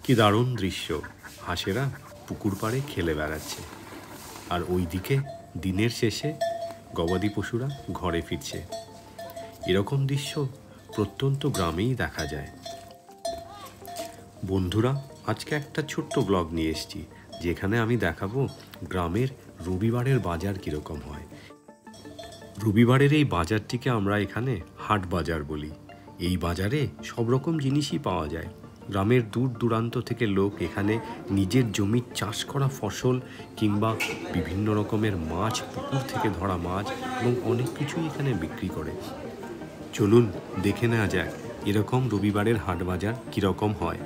কি দারুণ দৃশ্য! হাঁসেরা পুকুর পাড়ে খেলে বেড়াচ্ছে, আর ওইদিকে দিনের শেষে গবাদি পশুরা ঘরে ফিরছে। এরকম দৃশ্য প্রত্যন্ত গ্রামেই দেখা যায়। বন্ধুরা, আজকে একটা ছোট্ট ব্লগ নিয়ে এসেছি, যেখানে আমি দেখাবো গ্রামের রবিবারের বাজার কীরকম হয়। রবিবারের এই বাজারটিকে আমরা এখানে হাট বাজার বলি। এই বাজারে সব রকম জিনিসই পাওয়া যায়। গ্রামের দূর দূরান্ত থেকে লোক এখানে নিজের জমির চাষ করা ফসল কিংবা বিভিন্ন রকমের মাছ, পুকুর থেকে ধরা মাছ এবং অনেক কিছুই এখানে বিক্রি করে। চলুন দেখে নেওয়া যাক এরকম রবিবারের হাট বাজার কীরকম হয়।